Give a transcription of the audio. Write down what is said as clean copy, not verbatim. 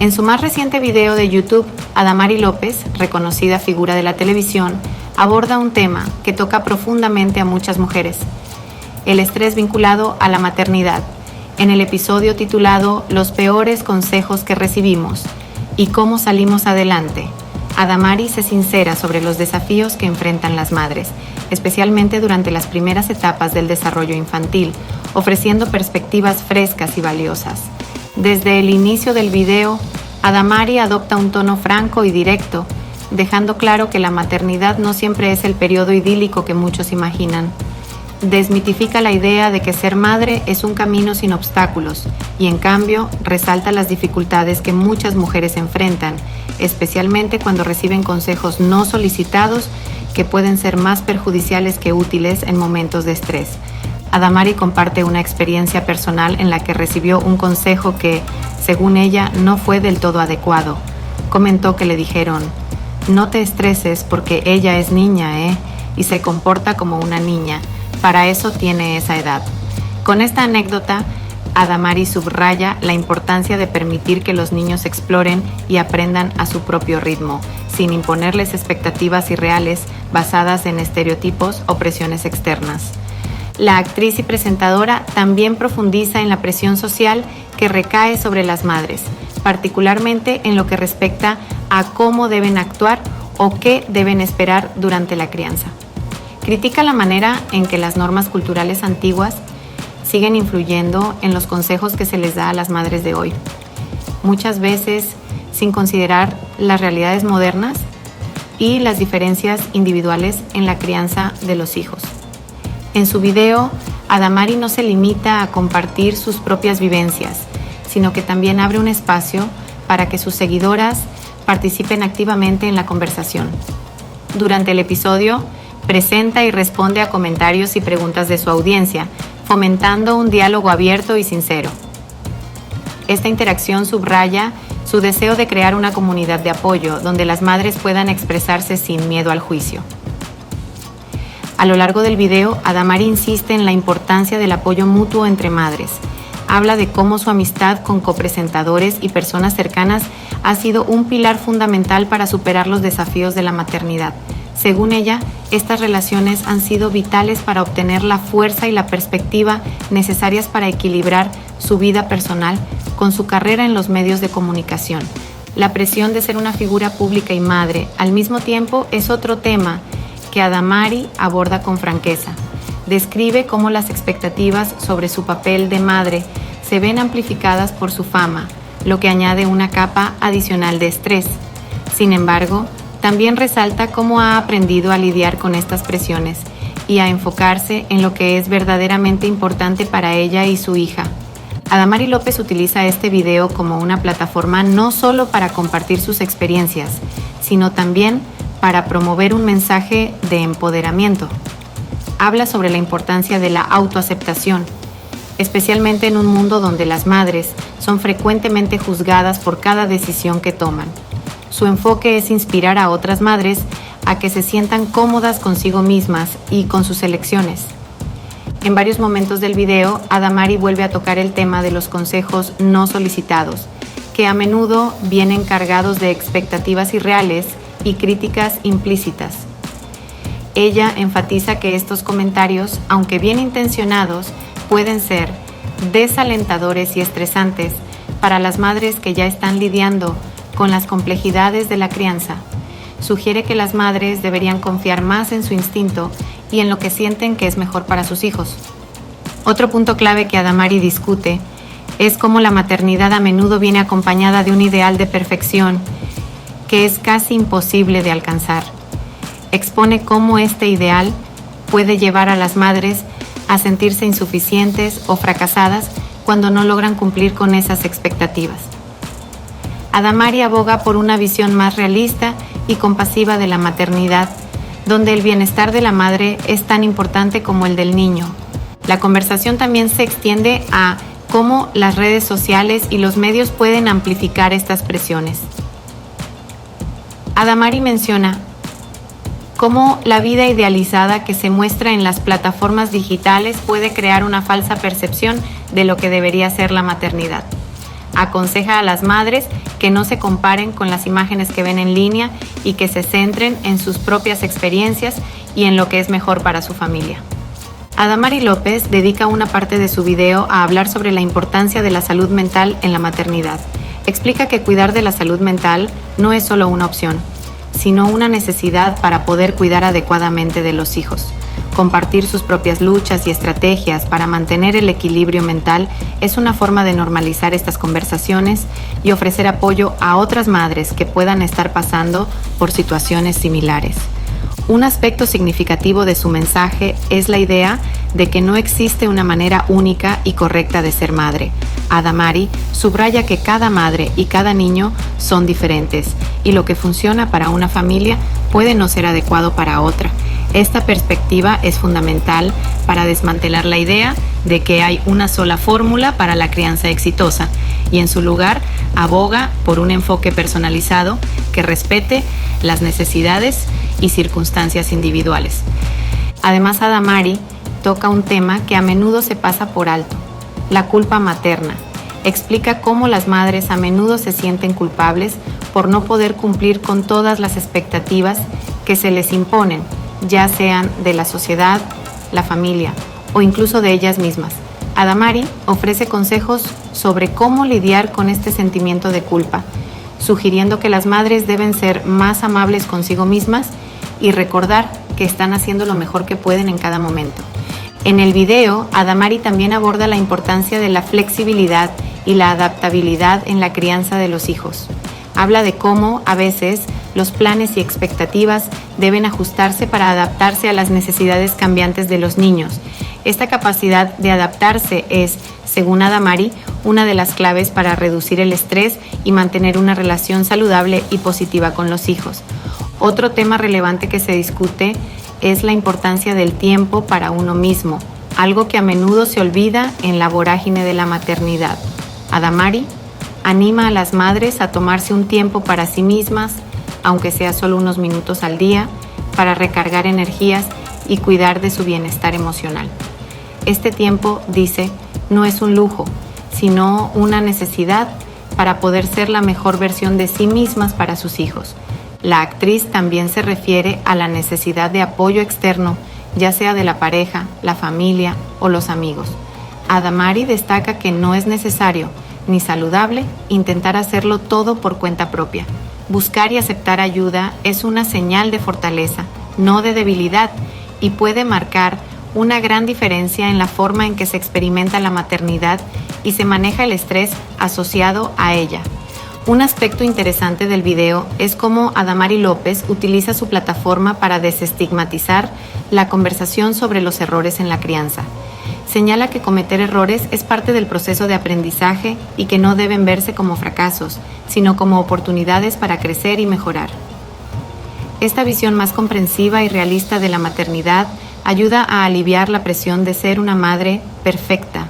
En su más reciente video de YouTube, Adamari López, reconocida figura de la televisión, aborda un tema que toca profundamente a muchas mujeres: el estrés vinculado a la maternidad, en el episodio titulado Los peores consejos que recibimos y cómo salimos adelante. Adamari se sincera sobre los desafíos que enfrentan las madres, especialmente durante las primeras etapas del desarrollo infantil, ofreciendo perspectivas frescas y valiosas. Desde el inicio del video, Adamari adopta un tono franco y directo, dejando claro que la maternidad no siempre es el periodo idílico que muchos imaginan. Desmitifica la idea de que ser madre es un camino sin obstáculos y, en cambio, resalta las dificultades que muchas mujeres enfrentan, especialmente cuando reciben consejos no solicitados que pueden ser más perjudiciales que útiles en momentos de estrés. Adamari comparte una experiencia personal en la que recibió un consejo que, según ella, no fue del todo adecuado. Comentó que le dijeron: "No te estreses porque ella es niña, y se comporta como una niña. Para eso tiene esa edad". Con esta anécdota, Adamari subraya la importancia de permitir que los niños exploren y aprendan a su propio ritmo, sin imponerles expectativas irreales basadas en estereotipos o presiones externas. La actriz y presentadora también profundiza en la presión social que recae sobre las madres, particularmente en lo que respecta a cómo deben actuar o qué deben esperar durante la crianza. Critica la manera en que las normas culturales antiguas siguen influyendo en los consejos que se les da a las madres de hoy, muchas veces sin considerar las realidades modernas y las diferencias individuales en la crianza de los hijos. En su video, Adamari no se limita a compartir sus propias vivencias, sino que también abre un espacio para que sus seguidoras participen activamente en la conversación. Durante el episodio, presenta y responde a comentarios y preguntas de su audiencia, fomentando un diálogo abierto y sincero. Esta interacción subraya su deseo de crear una comunidad de apoyo donde las madres puedan expresarse sin miedo al juicio. A lo largo del video, Adamari insiste en la importancia del apoyo mutuo entre madres. Habla de cómo su amistad con copresentadores y personas cercanas ha sido un pilar fundamental para superar los desafíos de la maternidad. Según ella, estas relaciones han sido vitales para obtener la fuerza y la perspectiva necesarias para equilibrar su vida personal con su carrera en los medios de comunicación. La presión de ser una figura pública y madre, al mismo tiempo, es otro tema que Adamari aborda con franqueza. Describe cómo las expectativas sobre su papel de madre se ven amplificadas por su fama, lo que añade una capa adicional de estrés. Sin embargo, también resalta cómo ha aprendido a lidiar con estas presiones y a enfocarse en lo que es verdaderamente importante para ella y su hija. Adamari López utiliza este video como una plataforma no solo para compartir sus experiencias, sino también para promover un mensaje de empoderamiento. Habla sobre la importancia de la autoaceptación, especialmente en un mundo donde las madres son frecuentemente juzgadas por cada decisión que toman. Su enfoque es inspirar a otras madres a que se sientan cómodas consigo mismas y con sus elecciones. En varios momentos del video, Adamari vuelve a tocar el tema de los consejos no solicitados, que a menudo vienen cargados de expectativas irreales y críticas implícitas. Ella enfatiza que estos comentarios, aunque bien intencionados, pueden ser desalentadores y estresantes para las madres que ya están lidiando con las complejidades de la crianza. Sugiere que las madres deberían confiar más en su instinto y en lo que sienten que es mejor para sus hijos. Otro punto clave que Adamari discute es cómo la maternidad a menudo viene acompañada de un ideal de perfección que es casi imposible de alcanzar. Expone cómo este ideal puede llevar a las madres a sentirse insuficientes o fracasadas cuando no logran cumplir con esas expectativas. Adamari aboga por una visión más realista y compasiva de la maternidad, donde el bienestar de la madre es tan importante como el del niño. La conversación también se extiende a cómo las redes sociales y los medios pueden amplificar estas presiones. Adamari menciona cómo la vida idealizada que se muestra en las plataformas digitales puede crear una falsa percepción de lo que debería ser la maternidad. Aconseja a las madres que no se comparen con las imágenes que ven en línea y que se centren en sus propias experiencias y en lo que es mejor para su familia. Adamari López dedica una parte de su video a hablar sobre la importancia de la salud mental en la maternidad. Explica que cuidar de la salud mental no es solo una opción, sino una necesidad para poder cuidar adecuadamente de los hijos. Compartir sus propias luchas y estrategias para mantener el equilibrio mental es una forma de normalizar estas conversaciones y ofrecer apoyo a otras madres que puedan estar pasando por situaciones similares. Un aspecto significativo de su mensaje es la idea de que no existe una manera única y correcta de ser madre. Adamari subraya que cada madre y cada niño son diferentes y lo que funciona para una familia puede no ser adecuado para otra. Esta perspectiva es fundamental para desmantelar la idea de que hay una sola fórmula para la crianza exitosa y en su lugar aboga por un enfoque personalizado que respete las necesidades y circunstancias individuales. Además, Adamari toca un tema que a menudo se pasa por alto: la culpa materna. Explica cómo las madres a menudo se sienten culpables por no poder cumplir con todas las expectativas que se les imponen, ya sean de la sociedad, la familia o incluso de ellas mismas. Adamari ofrece consejos sobre cómo lidiar con este sentimiento de culpa, sugiriendo que las madres deben ser más amables consigo mismas y recordar que están haciendo lo mejor que pueden en cada momento. En el video, Adamari también aborda la importancia de la flexibilidad y la adaptabilidad en la crianza de los hijos. Habla de cómo, a veces, los planes y expectativas deben ajustarse para adaptarse a las necesidades cambiantes de los niños. Esta capacidad de adaptarse es, según Adamari, una de las claves para reducir el estrés y mantener una relación saludable y positiva con los hijos. Otro tema relevante que se discute es la importancia del tiempo para uno mismo, algo que a menudo se olvida en la vorágine de la maternidad. Adamari anima a las madres a tomarse un tiempo para sí mismas, aunque sea solo unos minutos al día, para recargar energías y cuidar de su bienestar emocional. Este tiempo, dice, no es un lujo, sino una necesidad para poder ser la mejor versión de sí mismas para sus hijos. La actriz también se refiere a la necesidad de apoyo externo, ya sea de la pareja, la familia o los amigos. Adamari destaca que no es necesario ni saludable intentar hacerlo todo por cuenta propia. Buscar y aceptar ayuda es una señal de fortaleza, no de debilidad, y puede marcar una gran diferencia en la forma en que se experimenta la maternidad y se maneja el estrés asociado a ella. Un aspecto interesante del video es cómo Adamari López utiliza su plataforma para desestigmatizar la conversación sobre los errores en la crianza. Señala que cometer errores es parte del proceso de aprendizaje y que no deben verse como fracasos, sino como oportunidades para crecer y mejorar. Esta visión más comprensiva y realista de la maternidad ayuda a aliviar la presión de ser una madre perfecta